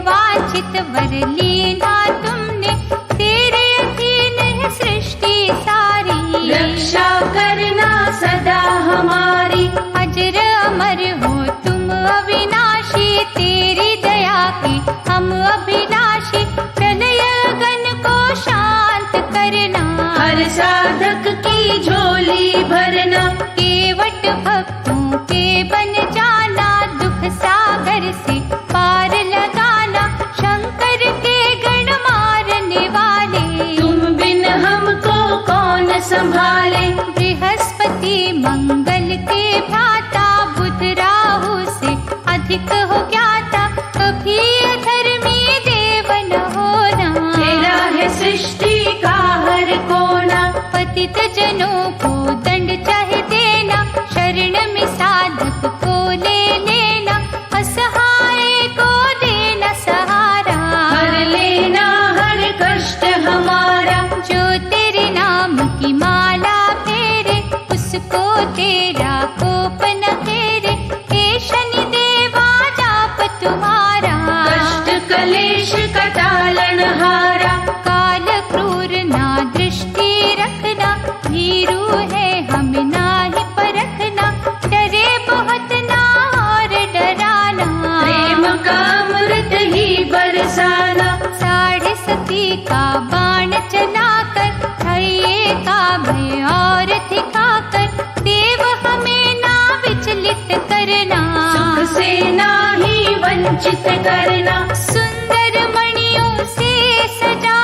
वांछित वर लीना तुमने, तेरे अधीन है सृष्टि सारी। रक्षा करना सदा हमारी, अजर अमर हो तुम अविनाशी, तेरी दया की हम अभिलाषी। प्रलय गण को शांत करना, हर साधक की झोली भरना। केवट भक्तों के बन जाना, दुख सागर से पार लगाना। शंकर के गण मारने वाले, तुम बिन हमको कौन संभाले। बृहस्पति मंगल के भ्राता, बुध राहु से अधिक हो ज्ञाता। कभी अधर्मी देव न होना, तेरा है सृष्टि का हर कोना। पतित जनों को दंड चाहे देना, शरण में साधक को ले लेना। असहाय को देना सहारा, हर लेना हर कष्ट हमारा। जो तेरे नाम की माला फेरे, उसको तेरा कोप न घेरे। हे शनि देवा जाप तुम्हारा, कष्ट कलेश का टालनहारा। काल क्रूर ना दृष्टि रखना, भीरू है हमें नाही परखना। डरे बहुत ना और डराना, प्रेम का अमृत ही बरसाना। साढ़े सती का बाण चलाकर, हये का भय और दिखाकर। देव हमें ना विचलित करना, सुख से नाही वंचित करना। सुंदर मणियों से सजा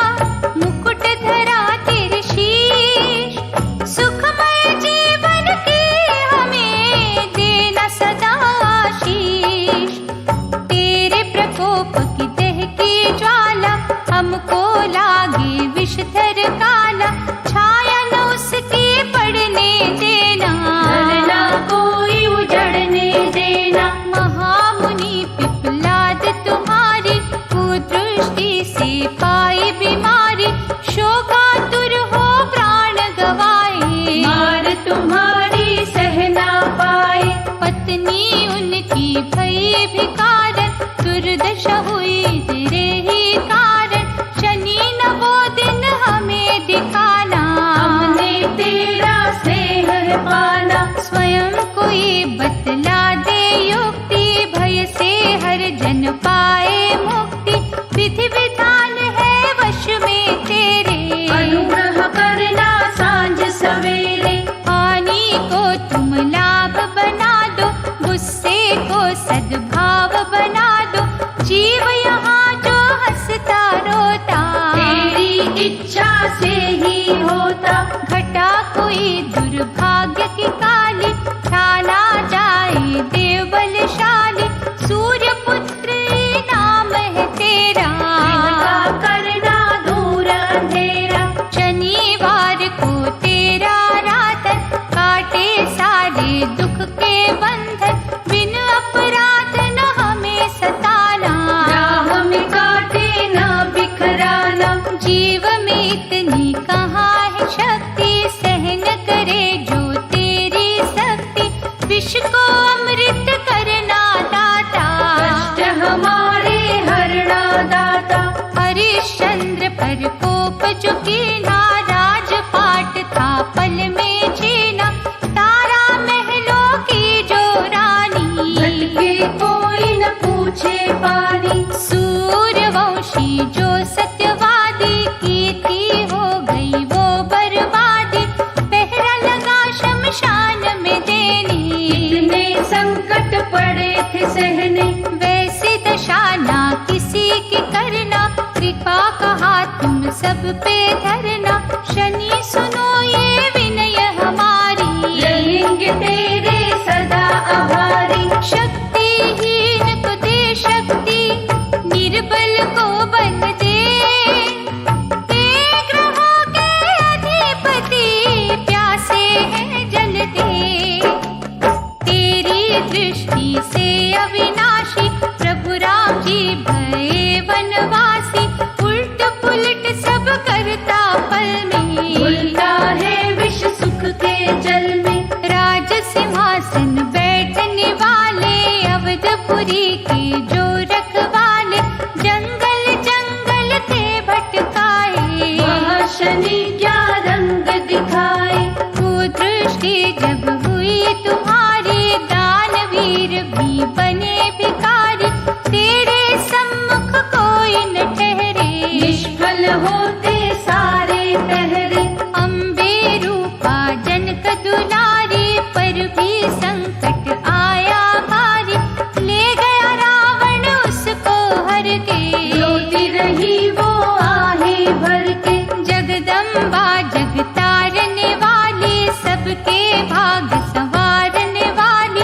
मुकुट धरा तेरे शीश। सुखमय जीवन की हमें देना सदा आशीष। तेरे प्रकोप की दहकी ज्वाला, हमको लागे विषधर काला। छाया न उसकी पड़ने देना, धरना कोई उजड़ने देना। महामुनि पिपलाद तुम्हारी, कुदृष्टि से पाई बीमारी। शोकातुर हो प्राण गवाए, मार तुम्हारी सह ना पाए। पत्नी उनकी भई भिकारन, दुर्दशा हुई तेरे ही कारण। शनि न वो दिन हमें दिखाना, हमने तेरा स्नेह पाना। स्वयं कोई बतला दे युक्ति, भय से हर जन पाए मुक्ति। विधि विधान है वश में तेरे, अनुग्रह करना सांझ सवेरे। हानि को तुम लाभ बना दो, गुस्से को सद्भाव बना दो। जीव यहाँ जो हंसता रोता, तेरी इच्छा से ही होता। घटा कोई दुर्भाग्य की काली, ठाना जाए देव बलशाली। सूर्य पुत्र नाम है तेरा, इनका करना दूर अंधेरा। शनिवार को तेरा रातन, काटे सारे दुख के बंधन। बिन अपराध न हमें सताना, राह में काटे ना बिखराना। जीव में इतनी कहाँ है शक्ति, सहन करे जो तेरी शक्ति। विष को अमृत करना दाता, कष्ट हमारे हरना दाता। हरिश्चंद्र पर कोप जो कीना, राजपाट था पल में छीना। तारा महलों की जो रानी, भटके कोई न पूछे पानी। सूर्यवंशी जो सत्यवादी, की थी हो गई वो बर्बादी। पहरा लगा शमशान में देने, इतने संकट पड़े थे सहने। वैसी दशा ना किसी की करना। कृपा कहा तुम सब पे धरना, शनि सुनो ये विनय हमारी। रहेंगे तेरे सदा आभारी। शक्तिहीन को दे शक्ति, निर्बल को बल दे। हे ग्रहों के अधिपति, प्यासे हैं जल दे। तेरी दृष्टि से अविनाशी, प्रभु राम जी भये वनवासी। उल्ट पुलट सब करता पल होते सारे पहरे। अम्बे रूपा जनक दुलारी, पर भी संकट आया भारी। ले गया रावण उसको हर के, रोती रही वो आहे भर के। जगदम्बा जग तारने वाली, सबके भाग संवारने वाली।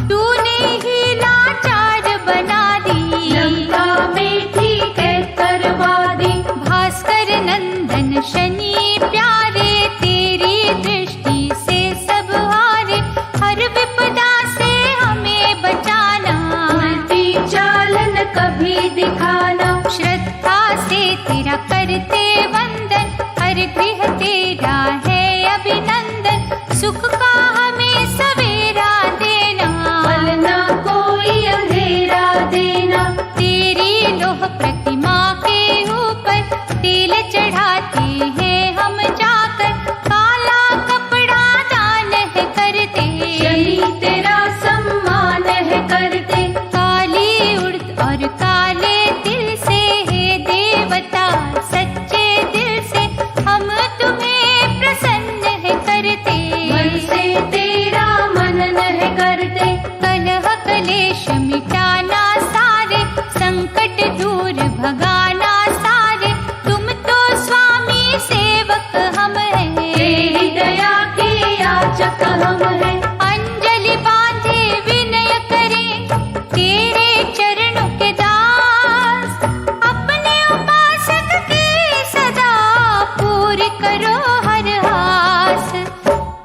तूने ही लाचार बना दी, लंका में ठीक है करवा दी। भास्कर नंदन शनि प्यारे, तेरी दृष्टि से सब हारे। हर विपदा से हमें बचाना, उल्टी चालन कभी दिखाना। श्रद्धा से तेरा करते वंदन, हर गृह तेरा है अभिनंदन। सुख का हमें सवेरा देना, पलना कोई अंधेरा देना। तेरी लोह प्रतिमा के ऊपर तेल चढ़ाते हैं हम जाकर। काला कपड़ा दान है करते, शनि तेरा सम्मान है करते। काली उड़द और काले तिल से, हे देवता सच्चे दिल से हम तुम्हें प्रसन्न है करते। मन से तेरा मनन है करते। कलह कलेश मिटाना सारे, संकट दूर भगाना सारे। तुम तो स्वामी सेवक हम हैं, तेरी दया के याचक हम हैं। अंजलि बांधे विनय करें, तेरे चरणों के दास। अपने उपासक की सदा पूरी करो हर आस।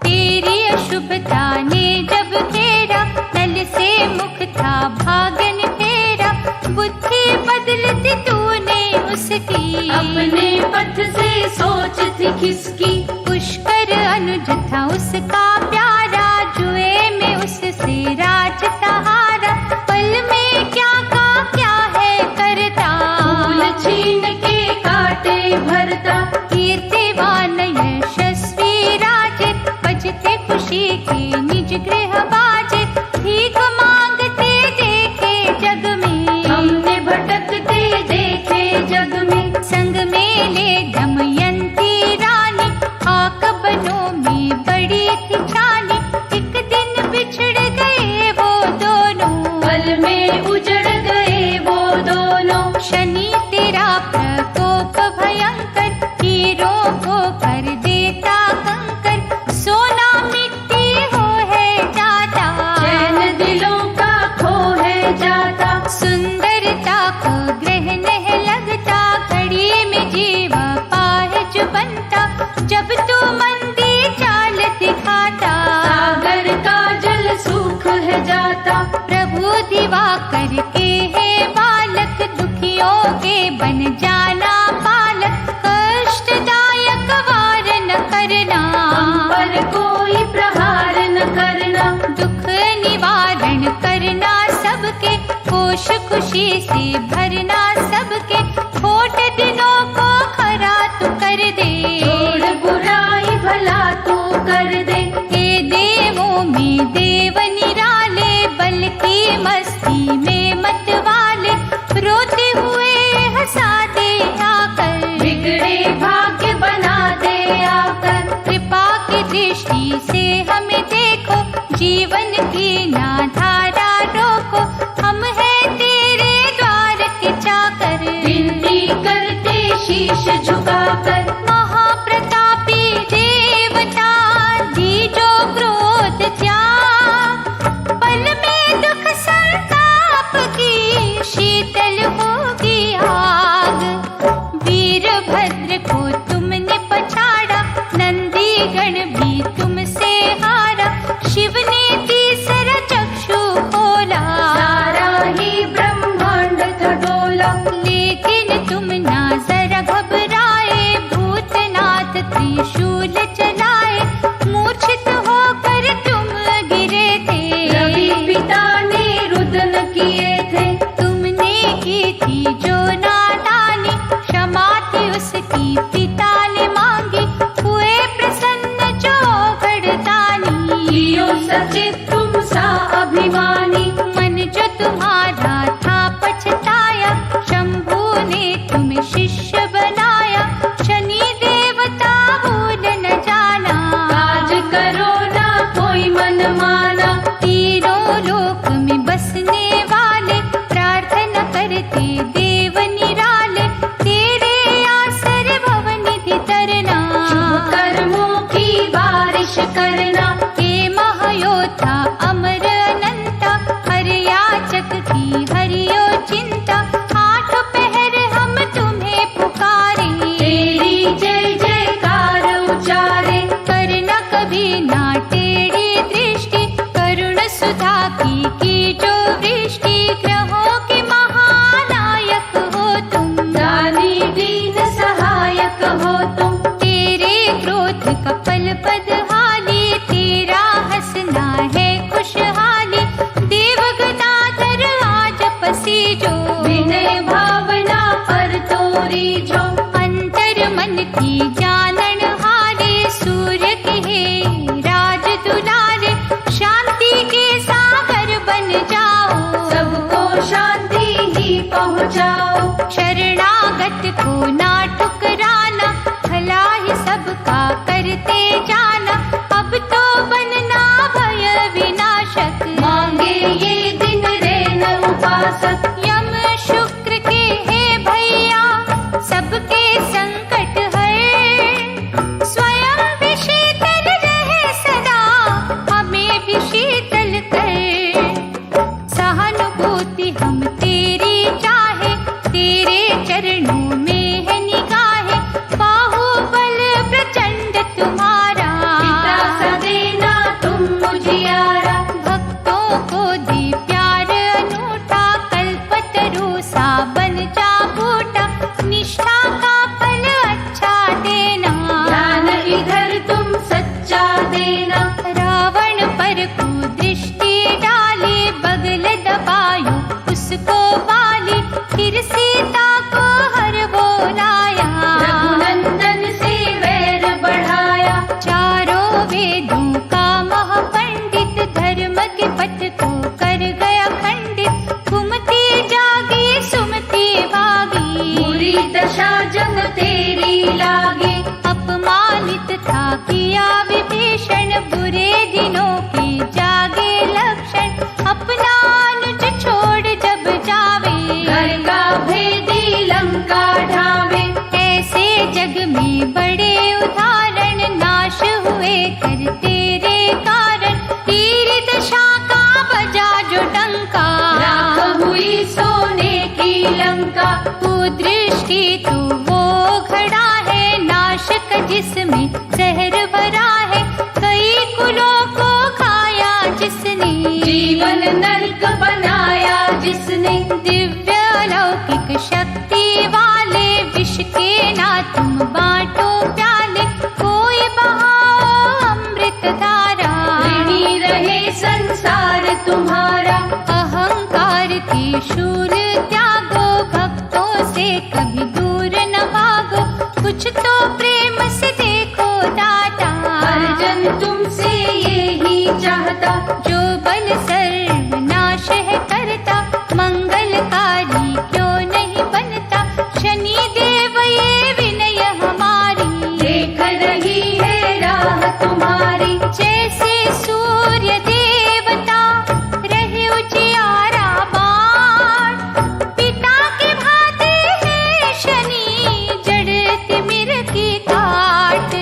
तेरी अशुभता ने जब घेरा, नल से मुख था भागन फेरा। बुद्धि बदलती तूने उसकी, अपने पथ से सोच थी खिसकी। पुष्कर अनुज था उसका प्यारा, जुए में उससे राज हारा। पल में क्या का क्या है करता, फूल छीन के काटे भरता। कीर्तिवान यशस्वी राजे, बजते खुशी के निज गृह बाजे। भीख मांगते देखे जग में, हमने भटकते देखे जग में। संग में ले दमयंती रानी, आक बनों में बड़ी थी छानी। एक दिन बिछड़ गए वो दोनों, पल में उजड़ गए वो दोनों। शनि तेरा प्रकोप भयंकर, हीरों को कर देता कंकर। सोना मिट्टी हो है जाता, चैन दिलों का खो है जाता। सुंदरता को ग्रहण है लगता। घड़ी में जीवा पाहज बनता, जब तू मंदी चाल दिखाता। सागर का जल सूख है जाता। प्रभु दिवाकर के है बालक, दुखियों के बन जाना पालक। कष्टदायक वार न करना, हम पर कोई प्रहार न करना। दुख निवारण करना सबके, कोश खुशी से भरना सबके। खोट दिनों को खरा तू कर दे, छोड़ बुराई भला तू कर दे। हे देवों में देव निराले, बल की मस्ती में मत वाले। रोते हुए हंसा दे आकर, बिगड़े भाग्य बना दे आकर। कृपा की दृष्टि से हमें देखो, जीवन की ना धारा रोको। हम हैं तेरे द्वार के चाकर, विनती करते शीश झुकाकर। महाप्रतापी देवता दीजो क्रोध त्याग। पल में दुख संताप की शीतल होगी आग। वीरभद्र को तुमने पछाड़ा, नंदी गण भी तुमसे हारा। शिव ने तीसरा चक्षु खोला, सारा ही ब्रह्मांड था डोला। लेकिन तुम ना जरा घबरा रीझो। अंतर मन की जानन हारे, सूर्य के हे राज दुलारे। शांति के सागर बन जाओ, सबको शांति ही पहुँचाओ। शरणागत को ना ठुकराना, भला ही सबका करते जाना। अब तो बनना भय विनाशक, मांगे ये दिन रैन उपासक। यम शुक्र के हे भैया, सबके संकट हर। स्वयं भी शीतल रहे सदा, हमें भी शीतल कर। सहानुभूति हम तेरी चाहे, तेरे चरणों में है निगाहे। बाहुबल प्रचंड तुम्हारा, पिता सा देना तुम मुझियारा। भक्तों को दे प्यार अनूठा, कल्पतरु सा बन जा बूटा। निष्ठा का फल अच्छा देना, ध्यान इधर तुम सच्चा देना। रावण पर कुदृष्टि डाली, बगल दबायो उसको बाली। फिर सीता को हर बोलाया, रघुनंदन से वैर बढ़ाया। चारों वेदों का महापंडित, धर्म के पथ को कर गया खंडित। कुमति जागी सुमति भागी, बुरी दशा जग तेरी लागी। अपमानित था किया विभीषण, बुरे दिनों के जागे लक्षण। अपना अनुज छोड़ जब जावे, घर का भेदी लंका ढावे। ऐसे जग में बड़े उदाहरण, नाश हुए कर तेरे कारण। तेरी दशा का बजा जो डंका, राख हुई सोने की लंका। कुदृष्टि तो वो घड़ा है, नाशक जिसमें जहर भरा है। कई कुलों को खाया जिसने, जीवन नरक बनाया जिसने। दिव्य अलौकिक शक्ति वाले, विष के ना तुम बांटो प्याले। कोई बहाओ अमृत धारा, ऋणी रहे संसार तुम्हारा। अहंकार के शूल त्यागो, भक्तों से कभी दूर न भागो। कुछ तो प्रेम से देखो दाता, हर जन तुमसे ये ही चाहता। जो बल सर्वनाश है करता, मंगलकारी क्यों नहीं बनता। शनि देव ये विनय हमारी, देख रही है राह तुम्हारी। जैसे सूर्य देवता रहे उजियारा बाण। पिता के भाते है शनि, जड़ तिमिर की काट।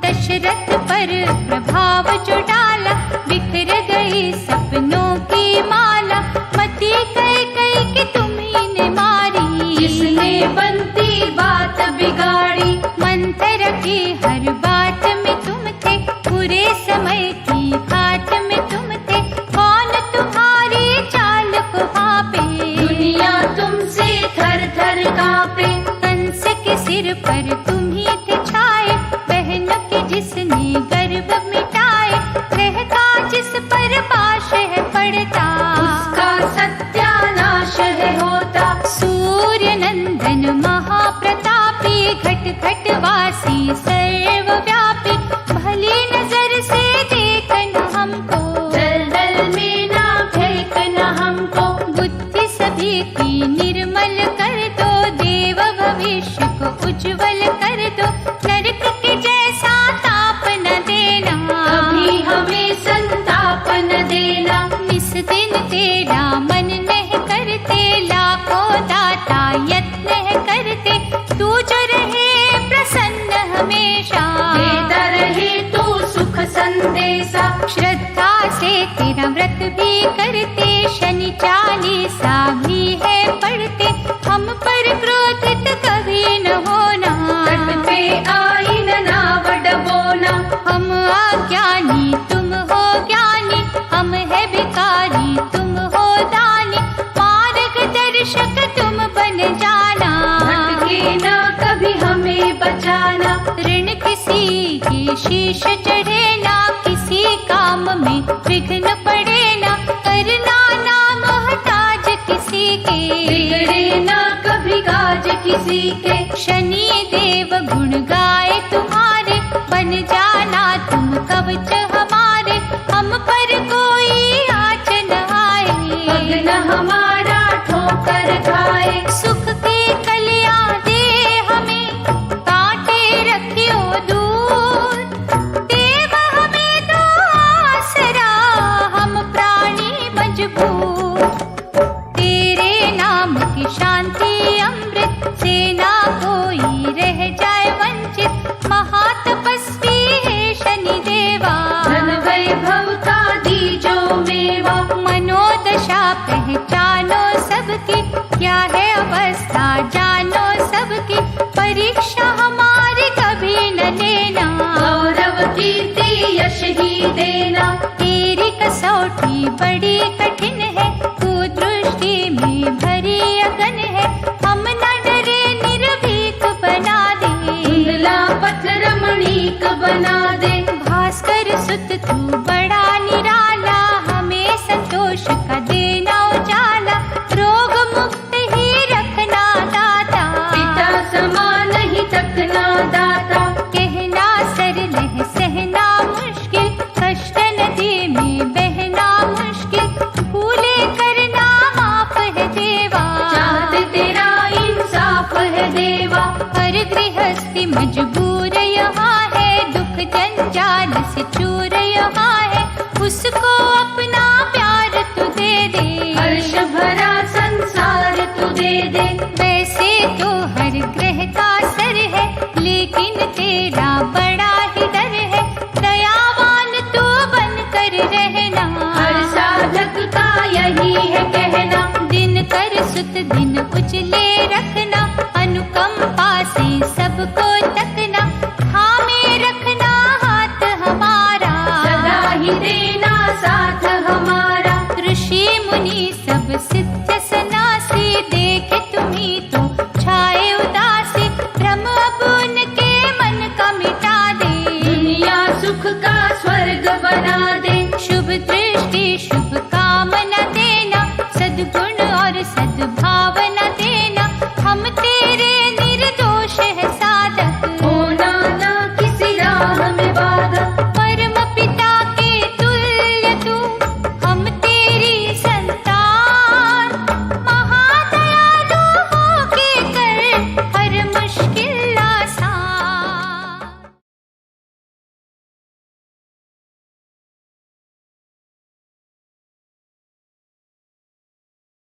दशरथ पर प्रभाव जो डाला, बिखर गई सपनों की माला। मती कई कई कि तुम्ही ने मारी, जिसने बनती बात बिगाड़ी। मंत्र की हर बात में तुम थे, बुरे समय की घाट में तुम थे। कौन तुम्हारी चाल को भापे, दुनिया तुमसे थर थर कांपे। कंस के सिर पर तुम ही थे छाए, बहन के जिसने गर्भ मिटाए। रहता जिस पर पाश है पड़ता, उसका सत्यानाश है होता। सूर्य नंदन महाप्रतापी, घट घट वासी सर्वव्यापी। भली नजर से देखना हमको, दलदल में ना फेंकना हमको। बुद्धि सभी की निर्मल कर दो, देव भविष्य को उज्जवल कर दो। नरक के जैसा ताप न देना, कभी हमें संताप न देना। निस दिन तेरा मन नहीं करते, लाखों दाता यत्न है करते। तू जो रहे प्रसन्न हमेशा, देता रहे तू सुख संदेशा। श्रद्धा से तेरा व्रत भी करते, शनि चालीसा भी है पढ़ते। हम पर क्रोधित कभी न होना, तट पे आई न नाव डबोना। हम अज्ञानी तुम हो ज्ञानी, हम है भिखारी तुम हो दानी। मार्गदर्शक तुम बन जाना, भटके ना कभी हमें बचाना। ऋण किसी के शीश चढ़े ना, किसी काम में विघ्न पड़े ना। करना ना मोहताज किसी के, बिगड़े ना कभी काज किसी के। शनि देव गुण गाए तुम्हारे, बन जाना तुम कवच हमारे। हम पर कोई आँच न आए, पग न हमारा ठोकर खाए। सुख की कलियां दे हमें, कांटे रखियो दूर। देव हमें दो आसरा, हम प्राणी मजबूर। तेरे नाम की शांति अमृत से ना कोई रह जाए वंचित। महातपस्वी है शनि देवा, धन वैभव का दीजो मेवा। मनोदशा पहचानो सबकी, क्या है अवस्था जानो सबकी। परीक्षा हमारी कभी न लेना, गौरव कीर्ति यश ही देना। तेरी कसौटी बड़ी कठिन है, कुदृष्टि में भरी अगन है। हम न डरे निर्भीक बना दे, धुंधला पथ रमणीक बना